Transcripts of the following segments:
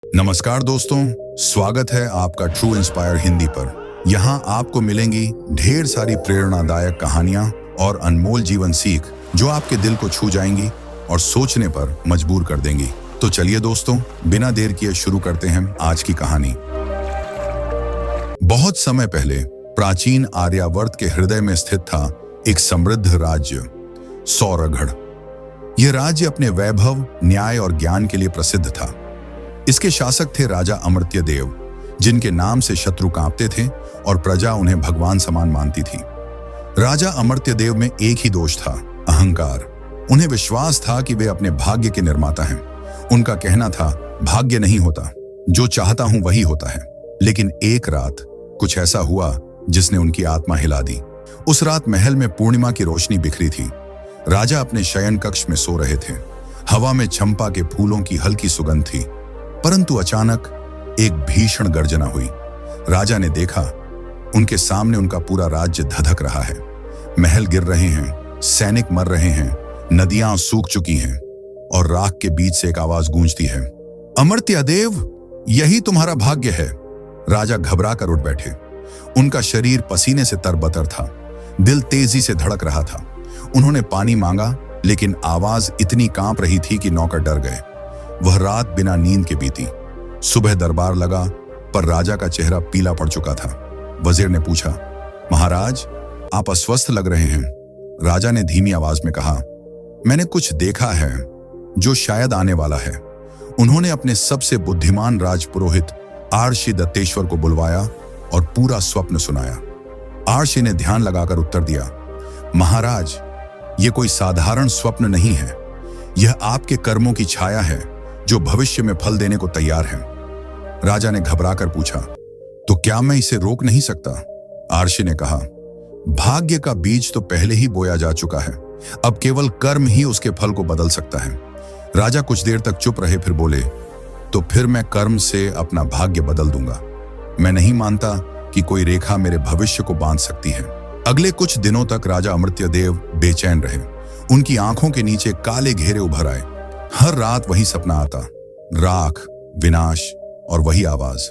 नमस्कार दोस्तों, स्वागत है आपका ट्रू इंस्पायर हिंदी पर। यहाँ आपको मिलेंगी ढेर सारी प्रेरणादायक कहानियाँ और अनमोल जीवन सीख जो आपके दिल को छू जाएंगी और सोचने पर मजबूर कर देंगी। तो चलिए दोस्तों, बिना देर किए शुरू करते हैं आज की कहानी। बहुत समय पहले प्राचीन आर्यावर्त के हृदय में स्थित था एक समृद्ध राज्य, सौरगढ़। यह राज्य अपने वैभव, न्याय और ज्ञान के लिए प्रसिद्ध था। इसके शासक थे राजा अमर्त्य देव, जिनके नाम से शत्रु कांपते थे और प्रजा उन्हें भगवान समान मानती थी। राजा अमर्त्य देव में एक ही दोष था, अहंकार। उन्हें विश्वास था कि वे अपने भाग्य के निर्माता हैं। उनका कहना था, भाग्य नहीं होता, जो चाहता हूं वही होता है। लेकिन एक रात कुछ ऐसा हुआ जिसने उनकी आत्मा हिला दी। उस रात महल में पूर्णिमा की रोशनी बिखरी थी। राजा अपने शयन कक्ष में सो रहे थे। हवा में चंपा के फूलों की हल्की सुगंध थी, परंतु अचानक एक भीषण गर्जना हुई। राजा ने देखा, उनके सामने उनका पूरा राज्य धधक रहा है। महल गिर रहे हैं, सैनिक मर रहे हैं, नदियां सूख चुकी हैं और राख के बीच से एक आवाज गूंजती है, अमर्त्य देव, यही तुम्हारा भाग्य है। राजा घबरा कर उठ बैठे। उनका शरीर पसीने से तरबतर था, दिल तेजी से धड़क रहा था। उन्होंने पानी मांगा, लेकिन आवाज इतनी कांप रही थी कि नौकर डर गए। वह रात बिना नींद के बीती। सुबह दरबार लगा, पर राजा का चेहरा पीला पड़ चुका था। वजीर ने पूछा, महाराज, आप अस्वस्थ लग रहे हैं। राजा ने धीमी आवाज में कहा, मैंने कुछ देखा है जो शायद आने वाला है। उन्होंने अपने सबसे बुद्धिमान राजपुरोहित आर्षि दत्तेश्वर को बुलवाया और पूरा स्वप्न सुनाया। आर्षि ने ध्यान लगाकर उत्तर दिया, महाराज, यह कोई साधारण स्वप्न नहीं है। यह आपके कर्मों की छाया है जो भविष्य में फल देने को तैयार है। राजा ने घबराकर पूछा, तो क्या मैं इसे रोक नहीं सकता? आर्षि ने कहा, भाग्य का बीज तो पहले ही बोया जा चुका है, अब केवल कर्म ही उसके फल को बदल सकता है। राजा कुछ देर तक चुप रहे, फिर बोले, तो फिर मैं कर्म से अपना भाग्य बदल दूंगा। मैं नहीं मानता कि कोई रेखा मेरे भविष्य को बांध सकती है। अगले कुछ दिनों तक राजा अमर्त्य देव बेचैन रहे। उनकी आंखों के नीचे काले घेरे उभर आए। हर रात वही सपना आता, राख, विनाश और वही आवाज,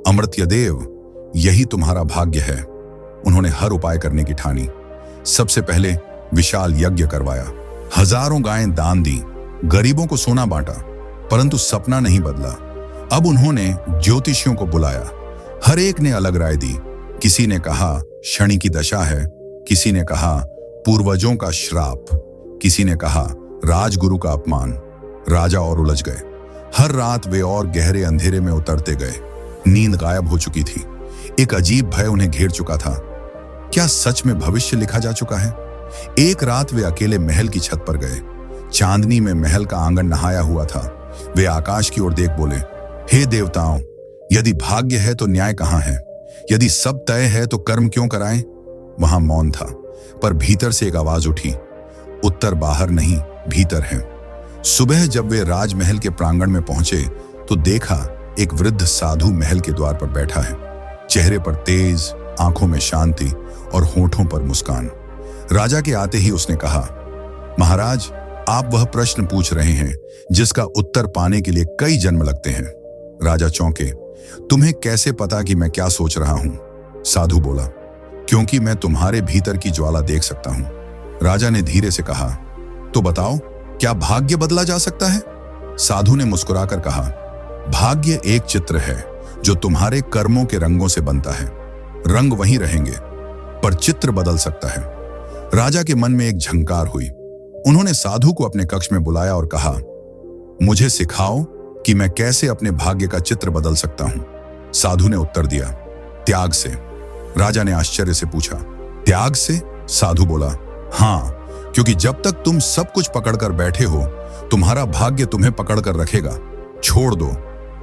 अमर्त्य देव, यही तुम्हारा भाग्य है। उन्होंने हर उपाय करने की ठानी। सबसे पहले विशाल यज्ञ करवाया, हजारों गायें दान दी, गरीबों को सोना बांटा, परंतु सपना नहीं बदला। अब उन्होंने ज्योतिषियों को बुलाया। हर एक ने अलग राय दी। किसी ने कहा शनि की दशा है, किसी ने कहा पूर्वजों का श्राप, किसी ने कहा राजगुरु का अपमान। राजा और उलझ गए। हर रात वे और गहरे अंधेरे में उतरते गए। नींद गायब हो चुकी थी। एक अजीब भय उन्हें घेर चुका था। क्या सच में भविष्य लिखा जा चुका है? एक रात वे अकेले महल की छत पर गए। चांदनी में महल का आंगन नहाया हुआ था। वे आकाश की ओर देख बोले, हे देवताओं, यदि भाग्य है तो न्याय कहाँ है? यदि सब तय है तो कर्म क्यों कराएं? वहां मौन था, पर भीतर से एक आवाज उठी, उत्तर बाहर नहीं, भीतर है। सुबह जब वे राजमहल के प्रांगण में पहुंचे तो देखा एक वृद्ध साधु महल के द्वार पर बैठा है। चेहरे पर तेज, आंखों में शांति और होठों पर मुस्कान। राजा के आते ही उसने कहा, महाराज, आप वह प्रश्न पूछ रहे हैं जिसका उत्तर पाने के लिए कई जन्म लगते हैं। राजा चौंके। तुम्हें कैसे पता कि मैं क्या सोच रहा हूं? साधु बोला, क्योंकि मैं तुम्हारे भीतर की ज्वाला देख सकता हूं। राजा ने धीरे से कहा, तो बताओ, क्या भाग्य बदला जा सकता है? साधु ने मुस्कुराकर कहा, भाग्य एक चित्र है जो तुम्हारे कर्मों के रंगों से बनता है। रंग वहीं रहेंगे, पर चित्र बदल सकता है। राजा के मन में एक झंकार हुई। उन्होंने साधु को अपने कक्ष में बुलाया और कहा, मुझे सिखाओ कि मैं कैसे अपने भाग्य का चित्र बदल सकता हूं। साधु ने उत्तर दिया, त्याग से। राजा ने आश्चर्य से पूछा, त्याग से? साधु बोला, हाँ, क्योंकि जब तक तुम सब कुछ पकड़कर बैठे हो, तुम्हारा भाग्य तुम्हें पकड़कर रखेगा। छोड़ दो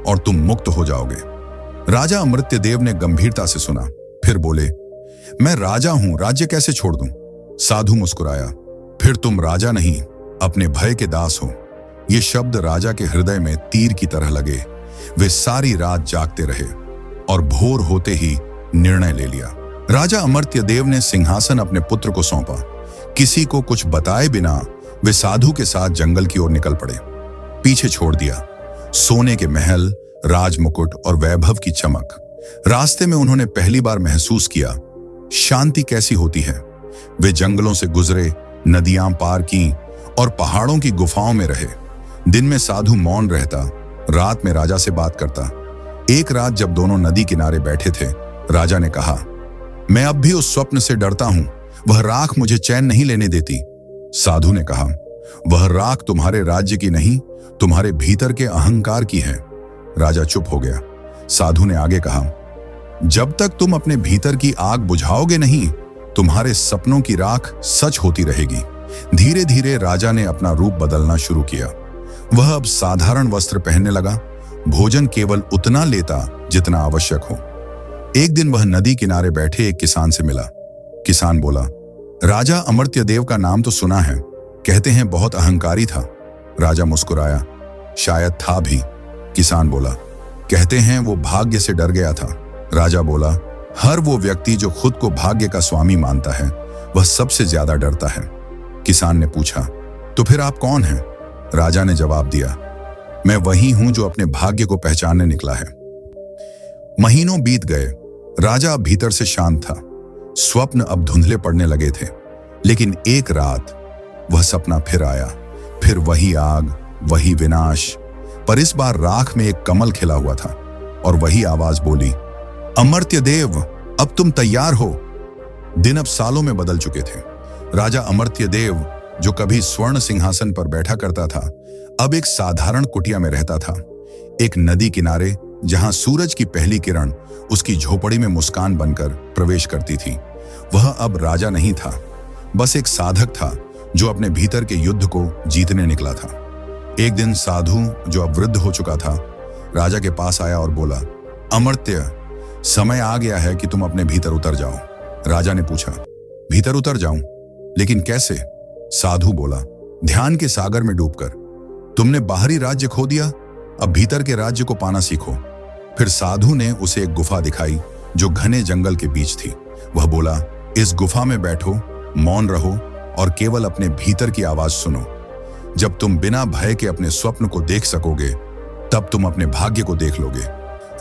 और तुम मुक्त हो जाओगे। राजा अमर्त्य देव ने गंभीरता से सुना, फिर बोले, मैं राजा हूं, राज्य कैसे छोड़ दूं? साधु मुस्कुराया, फिर तुम राजा नहीं, अपने भय के दास हो। ये शब्द राजा के हृदय में तीर की तरह लगे। वे सारी रात जागते रहे और भोर होते ही निर्णय ले लिया। राजा अमर्त्य देव ने सिंहासन अपने पुत्र को सौंपा। किसी को कुछ बताए बिना वे साधु के साथ जंगल की ओर निकल पड़े। पीछे छोड़ दिया सोने के महल, राजमुकुट और वैभव की चमक। रास्ते में उन्होंने पहली बार महसूस किया शांति कैसी होती है। वे जंगलों से गुजरे, नदियां पार की और पहाड़ों की गुफाओं में रहे। दिन में साधु मौन रहता, रात में राजा से बात करता। एक रात जब दोनों नदी किनारे बैठे थे, राजा ने कहा, मैं अब भी उस स्वप्न से डरता हूं, वह राख मुझे चैन नहीं लेने देती। साधु ने कहा, वह राख तुम्हारे राज्य की नहीं, तुम्हारे भीतर के अहंकार की है। राजा चुप हो गया। साधु ने आगे कहा, जब तक तुम अपने भीतर की आग बुझाओगे नहीं, तुम्हारे सपनों की राख सच होती रहेगी। धीरे धीरे राजा ने अपना रूप बदलना शुरू किया। वह अब साधारण वस्त्र पहनने लगा, भोजन केवल उतना लेता जितना आवश्यक हो। एक दिन वह नदी किनारे बैठे एक किसान से मिला। किसान बोला, राजा अमर्त्यदेव का नाम तो सुना है, कहते हैं बहुत अहंकारी था। राजा मुस्कुराया, शायद था भी। किसान बोला, कहते हैं वो भाग्य से डर गया था। राजा बोला, हर वो व्यक्ति जो खुद को भाग्य का स्वामी मानता है, वह सबसे ज्यादा डरता है। किसान ने पूछा, तो फिर आप कौन हैं? राजा ने जवाब दिया, मैं वही हूं जो अपने भाग्य को पहचानने निकला है। महीनों बीत गए। राजा अब भीतर से शांत था। स्वप्न अब धुंधले पड़ने लगे थे। लेकिन एक रात वह सपना फिर आया। फिर वही आग, वही विनाश, पर इस बार राख में एक कमल खिला हुआ था और वही आवाज बोली, अमर्त्यदेव, अब तुम तैयार हो। दिन अब सालों में बदल चुके थे। राजा अमर्त्यदेव, जो कभी स्वर्ण सिंहासन पर बैठा करता था, अब एक साधारण कुटिया में रहता था। एक नदी किनारे, जहां सूरज की पहली किरण उसकी झोपड़ी में मुस्कान बनकर प्रवेश करती थी। वह अब राजा नहीं था, बस एक साधक था जो अपने भीतर के युद्ध को जीतने निकला था। एक दिन साधु, जो अब वृद्ध हो चुका था, राजा के पास आया और बोला, अमर्त्य, समय आ गया है कि तुम अपने भीतर उतर जाओ। राजा ने पूछा, भीतर उतर जाऊं? लेकिन कैसे? साधु बोला, ध्यान के सागर में डूबकर। तुमने बाहरी राज्य खो दिया, अब भीतर के राज्य को पाना सीखो। फिर साधु ने उसे एक गुफा दिखाई जो घने जंगल के बीच थी। वह बोला, इस गुफा में बैठो, मौन रहो और केवल अपने भीतर की आवाज सुनो। जब तुम बिना भय के अपने स्वप्न को देख सकोगे, तब तुम अपने भाग्य को देख लोगे।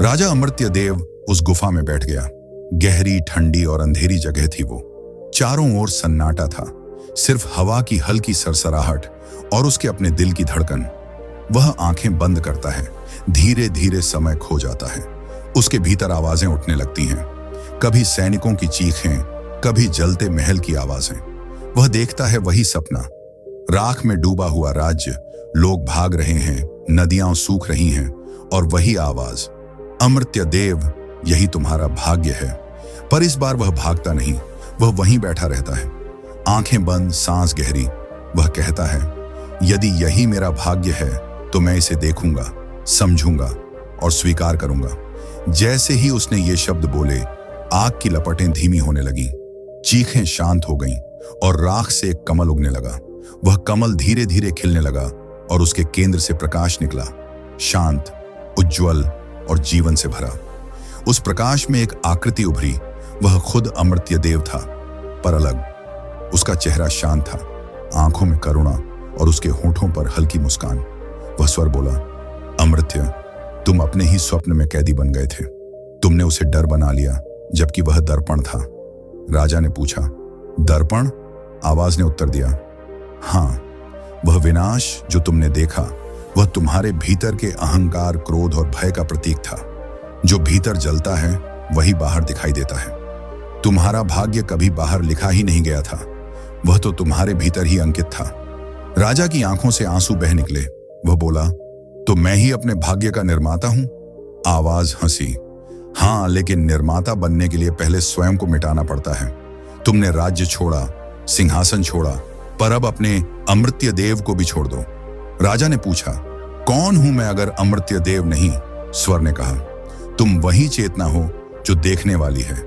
राजा अमर्त्यदेव उस गुफा में बैठ गया। गहरी, ठंडी और अंधेरी जगह थी वो। चारों ओर सन्नाटा था, सिर्फ हवा की हल्की सरसराहट और उसके अपने दिल की धड़कन। वह आंखें बंद करता है, धीरे धीरे समय खो जाता है। उसके भीतर आवाजें उठने लगती हैं, कभी सैनिकों की चीखें, कभी जलते महल की आवाजें। वह देखता है वही सपना, राख में डूबा हुआ राज्य, लोग भाग रहे हैं, नदियां सूख रही हैं और वही आवाज, अमर्त्यदेव, यही तुम्हारा भाग्य है। पर इस बार वह भागता नहीं, वह वहीं बैठा रहता है, आंखें बंद, सांस गहरी। वह कहता है, यदि यही मेरा भाग्य है तो मैं इसे देखूंगा, समझूंगा और स्वीकार करूंगा। जैसे ही उसने ये शब्द बोले, आग की लपटें धीमी होने लगीं, चीखें शांत हो गईं और राख से एक कमल उगने लगा। वह कमल धीरे धीरे खिलने लगा और उसके केंद्र से प्रकाश निकला, शांत, उज्ज्वल और जीवन से भरा। उस प्रकाश में एक आकृति उभरी। वह खुद अमर्त्यदेव था, पर अलग। उसका चेहरा शांत था, आंखों में करुणा और उसके होठों पर हल्की मुस्कान। वह स्वर बोला, अमर्त्य, तुम अपने ही स्वप्न में कैदी बन गए थे। तुमने उसे डर बना लिया, जबकि वह दर्पण था। राजा ने पूछा, दर्पण? आवाज ने उत्तर दिया, हाँ, वह विनाश जो तुमने देखा, वह तुम्हारे भीतर के अहंकार, क्रोध और भय का प्रतीक था। जो भीतर जलता है वही बाहर दिखाई देता है। तुम्हारा भाग्य कभी बाहर लिखा ही नहीं गया था, वह तो तुम्हारे भीतर ही अंकित था। राजा की आंखों से आंसू बह निकले। वह बोला, तो मैं ही अपने भाग्य का निर्माता हूं? आवाज हंसी, हाँ, लेकिन निर्माता बनने के लिए पहले स्वयं को मिटाना पड़ता है। तुमने राज्य छोड़ा, सिंहासन छोड़ा, पर अब अपने अमर्त्यदेव को भी छोड़ दो। राजा ने पूछा, कौन हूं मैं अगर अमर्त्यदेव नहीं? स्वर ने कहा, तुम वही चेतना हो जो देखने वाली है,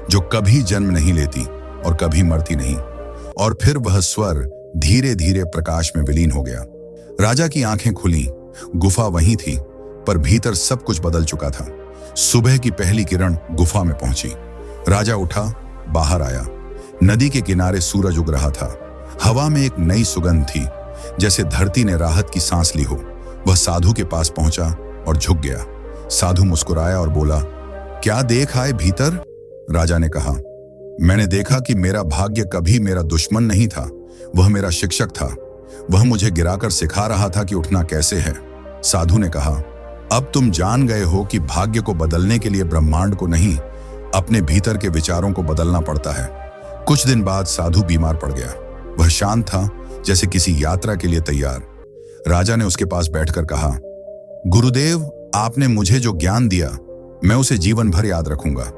जो कभी जन्म नहीं लेती और कभी मरती नहीं। और फिर वह स्वर धीरे धीरे प्रकाश में विलीन हो गया। राजा की आंखें खुली। गुफा वही थी, पर भीतर सब कुछ बदल चुका था। सुबह की पहली किरण गुफा में पहुंची। राजा उठा, बाहर आया। नदी के किनारे सूरज उग रहा था। हवा में एक नई सुगंध थी, जैसे धरती ने राहत की सांस ली हो। वह साधु के पास पहुंचा और झुक गया। साधु मुस्कुराया और बोला, क्या देख आए भीतर? राजा ने कहा, मैंने देखा कि मेरा भाग्य कभी मेरा दुश्मन नहीं था, वह मेरा शिक्षक था। वह मुझे गिराकर सिखा रहा था कि उठना कैसे है। साधु ने कहा, अब तुम जान गए हो कि भाग्य को बदलने के लिए ब्रह्मांड को नहीं, अपने भीतर के विचारों को बदलना पड़ता है। कुछ दिन बाद साधु बीमार पड़ गया। वह शांत था, जैसे किसी यात्रा के लिए तैयार। राजा ने उसके पास बैठकर कहा, गुरुदेव, आपने मुझे जो ज्ञान दिया, मैं उसे जीवन भर याद रखूंगा।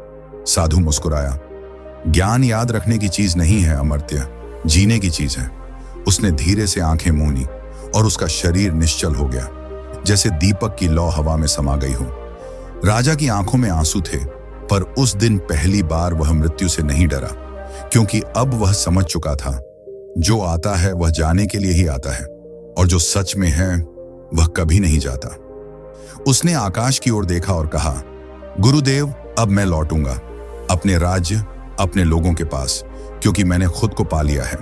साधु मुस्कुराया, ज्ञान याद रखने की चीज नहीं है अमर्त्य, जीने की चीज है। उसने धीरे से आंखें मूंदी और उसका शरीर निश्चल हो गया, जैसे दीपक की लौ हवा में समा गई हो। राजा की आंखों में आंसू थे, पर उस दिन पहली बार वह मृत्यु से नहीं डरा, क्योंकि अब वह समझ चुका था, जो आता है वह जाने के लिए ही आता है, और जो सच में है वह कभी नहीं जाता। उसने आकाश की ओर देखा और कहा, गुरुदेव, अब मैं लौटूंगा अपने राज्य, अपने लोगों के पास, क्योंकि मैंने खुद को पा लिया है।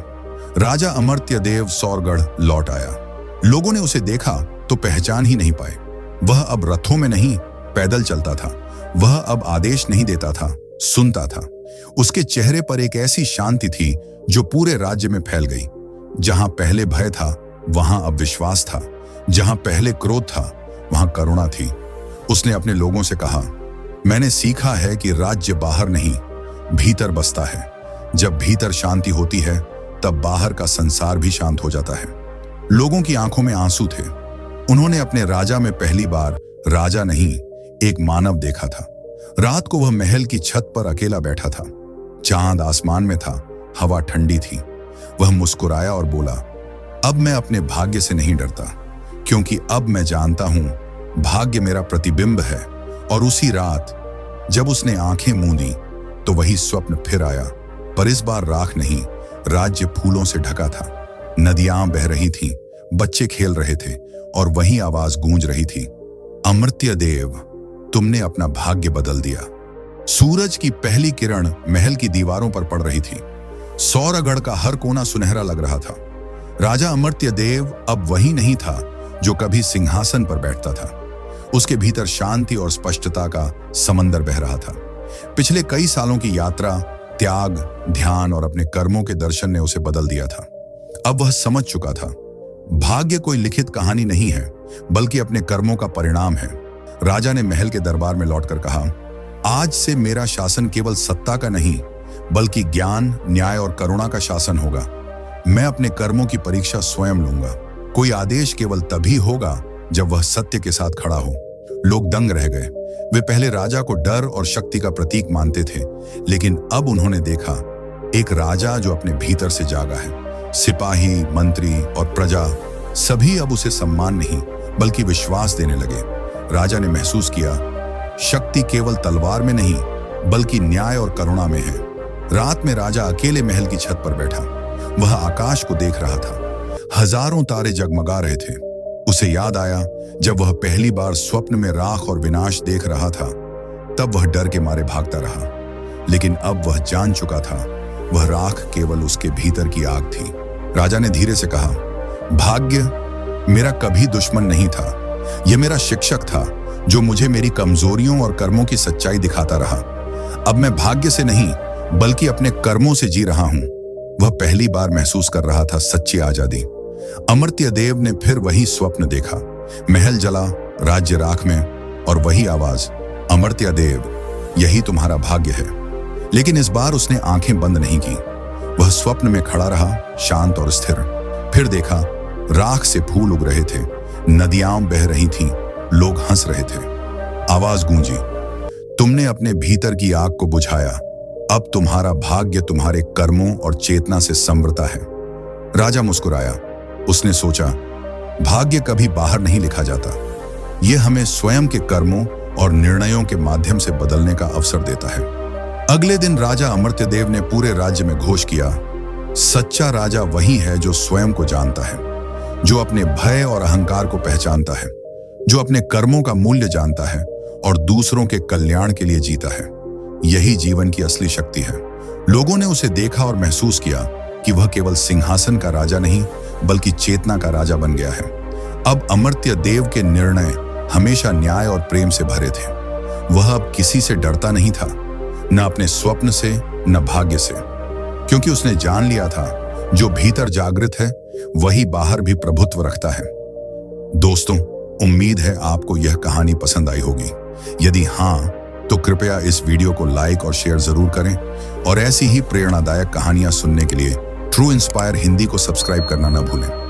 राजा अमर्त्य देव सौरगढ़ लौट आया। लोगों ने उसे देखा तो पहचान ही नहीं पाए। वह अब रथों में नहीं, पैदल चलता था। वह अब आदेश नहीं देता था, सुनता था। उसके चेहरे पर एक ऐसी शांति थी जो पूरे राज्य में फैल गई। जहां पहले भय था, वहां अब विश्वास था। जहां पहले क्रोध था, वहां करुणा थी। उसने अपने लोगों से कहा, मैंने सीखा है कि राज्य बाहर नहीं, भीतर बसता है। जब भीतर शांति होती है, तब बाहर का संसार भी शांत हो जाता है। लोगों की आंखों में आंसू थे। उन्होंने अपने राजा में पहली बार राजा नहीं, एक मानव देखा था। रात को वह महल की छत पर अकेला बैठा था। चांद आसमान में था, हवा ठंडी थी। वह मुस्कुराया और बोला, अब मैं अपने भाग्य से नहीं डरता, क्योंकि अब मैं जानता हूं भाग्य मेरा प्रतिबिंब है। और उसी रात जब उसने आंखें मूंदी तो वही स्वप्न फिर आया, पर इस बार राख नहीं, राज्य फूलों से ढका था। नदियां बह रही थीं, बच्चे खेल रहे थे, और वही आवाज गूंज रही थी, अमर्त्य देव, तुमने अपना भाग्य बदल दिया। सूरज की पहली किरण महल की दीवारों पर पड़ रही थी। सौरगढ़ का हर कोना सुनहरा लग रहा था। राजा अमर्त्य देव अब वही नहीं था जो कभी सिंहासन पर बैठता था। उसके भीतर शांति और स्पष्टता का समंदर बह रहा था। पिछले कई सालों की यात्रा, त्याग, ध्यान और अपने कर्मों के दर्शन ने उसे बदल दिया था। अब वह समझ चुका था, भाग्य कोई लिखित कहानी नहीं है, बल्कि अपने कर्मों का परिणाम है। राजा ने महल के दरबार में लौटकर कहा, आज से मेरा शासन केवल सत्ता का नहीं, बल्कि ज्ञान, न्याय और करुणा का शासन होगा। मैं अपने कर्मों की परीक्षा स्वयं लूंगा। कोई आदेश केवल तभी होगा जब वह सत्य के साथ खड़ा हो। लोग दंग रह गए। वे पहले राजा को डर और शक्ति का प्रतीक मानते थे, लेकिन अब उन्होंने देखा एक राजा जो अपने भीतर से जागा है। सिपाही, मंत्री और प्रजा सभी अब उसे सम्मान नहीं, बल्कि विश्वास देने लगे। राजा ने महसूस किया, शक्ति केवल तलवार में नहीं, बल्कि न्याय और करुणा में है। रात में राजा अकेले महल की छत पर बैठा। वह आकाश को देख रहा था। हजारों तारे जगमगा रहे थे। उसे याद आया, जब वह पहली बार स्वप्न में राख और विनाश देख रहा था, तब वह डर के मारे भागता रहा। लेकिन अब वह जान चुका था, वह राख केवल उसके भीतर की आग थी। राजा ने धीरे से कहा, भाग्य मेरा कभी दुश्मन नहीं था। यह मेरा शिक्षक था, जो मुझे मेरी कमजोरियों और कर्मों की सच्चाई दिखाता रहा। अब मैं भाग्य से नहीं, बल्कि अपने कर्मों से जी रहा हूं। वह पहली बार महसूस कर रहा था सच्ची आजादी। अमर्त्य देव ने फिर वही स्वप्न देखा। महल जला, राज्य राख में, और वही आवाज, अमर्त्य देव, यही तुम्हारा भाग्य है। लेकिन इस बार उसने आंखें बंद नहीं की। वह स्वप्न में खड़ा रहा, शांत और स्थिर। फिर देखा, राख से फूल उग रहे थे, नदियां बह रही थीं, लोग हंस रहे थे। आवाज गूंजी, तुमने अपने भीतर की आग को बुझाया। अब तुम्हारा भाग्य तुम्हारे कर्मों और चेतना से संवरता है। राजा मुस्कुराया। उसने सोचा, भाग्य कभी बाहर नहीं लिखा जाता। यह हमें स्वयं के कर्मों और निर्णयों के माध्यम से बदलने का अवसर देता है। अगले दिन राजा अमर्त्य देव ने पूरे राज्य में घोष किया, सच्चा राजा वही है जो स्वयं को जानता है, जो अपने भय और अहंकार को पहचानता है, जो अपने कर्मों का मूल्य जानता है और दूसरों के कल्याण के लिए जीता है। यही जीवन की असली शक्ति है। लोगों ने उसे देखा और महसूस किया कि वह केवल सिंहासन का राजा नहीं, बल्कि चेतना का राजा बन गया है। अब अमर्त्य देव के निर्णय हमेशा न्याय और प्रेम से भरे थे। वह अब किसी से डरता नहीं था, न अपने स्वप्न से न भाग्य से, क्योंकि उसने जान लिया था जो भीतर जागृत है वही बाहर भी प्रभुत्व रखता है। दोस्तों, उम्मीद है आपको यह कहानी पसंद आई होगी। यदि हाँ, तो कृपया इस वीडियो को लाइक और शेयर जरूर करें और ऐसी ही प्रेरणादायक कहानियां सुनने के लिए ट्रू इंस्पायर हिंदी को सब्सक्राइब करना न भूलें।